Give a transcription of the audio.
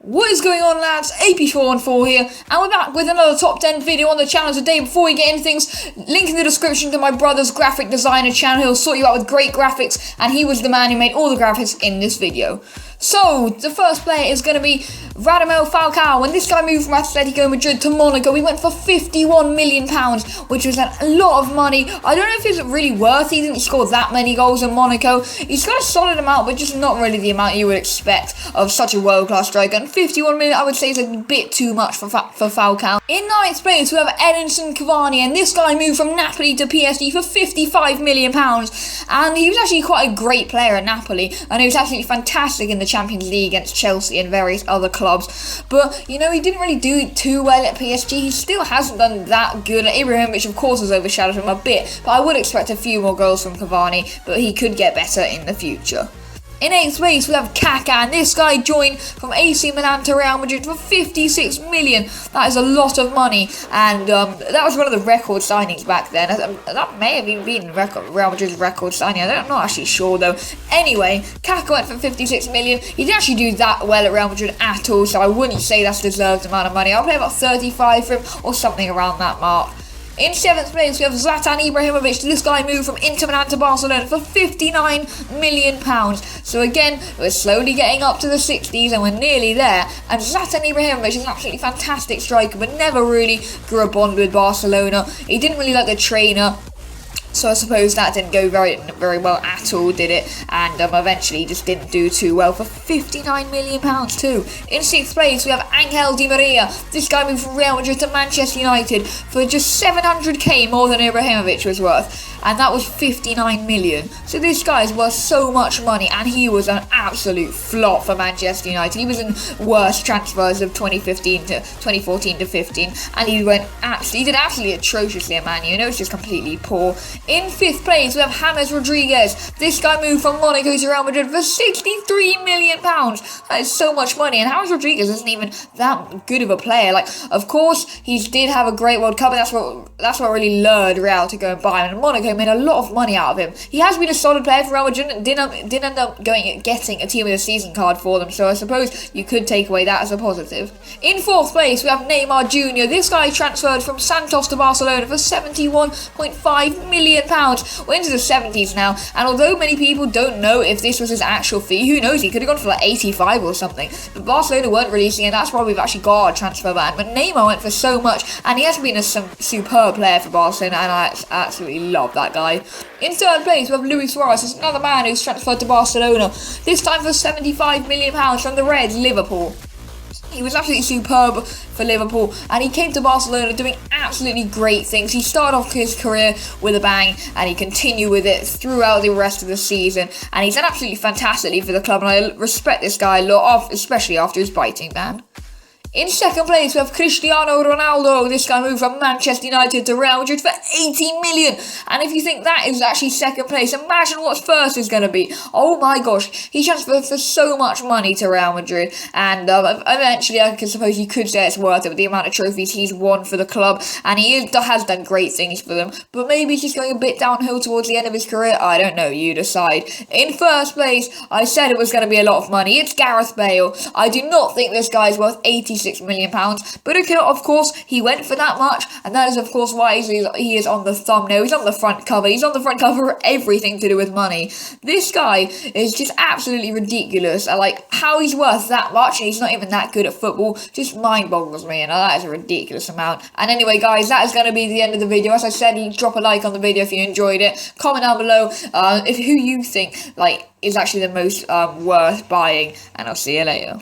What is going on, lads? AP414 here, and we're back with another top 10 video on the channel today. Before we get into things, link in the description to my brother's graphic designer channel. He'll sort you out with great graphics, and he was the man who made all the graphics in this video. So, the first player is going to be Radamel Falcao. When this guy moved from Atletico Madrid to Monaco, he went for £51 million, which was a lot of money. I don't know if it's really worth. He didn't score that many goals in Monaco. He's got a solid amount, but just not really the amount you would expect of such a world-class striker. And 51 million, I would say, is a bit too much for Falcao. In ninth place, we have Edinson Cavani, and this guy moved from Napoli to PSG for £55 million. And he was actually quite a great player at Napoli, and he was absolutely fantastic in the Champions League against Chelsea and various other clubs. But, you know, he didn't really do too well at PSG. He still hasn't done that good. Ibrahimovic, of course, has overshadowed him a bit, but I would expect a few more goals from Cavani, but he could get better in the future. In 8th place, we have Kaká, and this guy joined from AC Milan to Real Madrid for £56 million. That is a lot of money, and that was one of the record signings back then. That may have even been Real Madrid's record signing. I'm not actually sure, though. Anyway, Kaká went for £56 million. He didn't actually do that well at Real Madrid at all, so I wouldn't say that's a deserved amount of money. I'll play about 35 for him, or something around that mark. In 7th place, we have Zlatan Ibrahimovic. This guy moved from Inter Milan to Barcelona for £59 million. So again, we're slowly getting up to the 60s and we're nearly there. And Zlatan Ibrahimovic is an absolutely fantastic striker, but never really grew a bond with Barcelona. He didn't really like the trainer, so I suppose that didn't go very well at all, did it? And eventually he just didn't do too well for £59 million too. In 6th place, we have Angel Di Maria. This guy moved from Real Madrid to Manchester United for just 700k more than Ibrahimovic was worth. And that was £59 million. So this guy is worth so much money, and he was an absolute flop for Manchester United. He was in worst transfers of 2014 to 15, and he did absolutely atrociously at Man U. It was just completely poor. In 5th place, we have James Rodriguez. This guy moved from Monaco to Real Madrid for £63 million. That is so much money, and James Rodriguez isn't even that good of a player. Like, of course, he did have a great World Cup, and that's what really lured Real to go and buy him. And Monaco made a lot of money out of him. He has been a solid player for Real Madrid and did end up getting a team of the season card for them, so I suppose you could take away that as a positive. In 4th place, we have Neymar Jr. This guy transferred from Santos to Barcelona for £71.5 million. We're into the 70s now, and although many people don't know if this was his actual fee, who knows, he could have gone for like 85 or something, but Barcelona weren't releasing it, and that's why we've actually got a transfer ban. But Neymar went for so much, and he has been a superb player for Barcelona, and I absolutely love that guy. In 3rd place, we have Luis Suarez. It's another man who's transferred to Barcelona, this time for £75 million from the Reds, Liverpool. He was absolutely superb for Liverpool, and he came to Barcelona doing absolutely great things. He started off his career with a bang, and he continued with it throughout the rest of the season, and he's done absolutely fantastically for the club, and I respect this guy a lot, especially after his biting ban. In 2nd place, we have Cristiano Ronaldo. This guy moved from Manchester United to Real Madrid for £80 million. And if you think that is actually 2nd place, imagine what 1st is going to be. Oh my gosh, he transferred for so much money to Real Madrid. And eventually, I suppose you could say it's worth it with the amount of trophies he's won for the club. And he has done great things for them. But maybe he's just going a bit downhill towards the end of his career. I don't know, you decide. In 1st place, I said it was going to be a lot of money. It's Gareth Bale. I do not think this guy is worth £86 million, but okay, of course, he went for that much, and that is of course why he is on the thumbnail. He's on the front cover. He's on the front cover for everything to do with money. This guy is just absolutely ridiculous. Like, how he's worth that much and he's not even that good at football just mind boggles me, and that is a ridiculous amount. And anyway, guys, that is going to be the end of the video. As I said, drop a like on the video if you enjoyed it. Comment down below who you think is actually the most worth buying, and I'll see you later.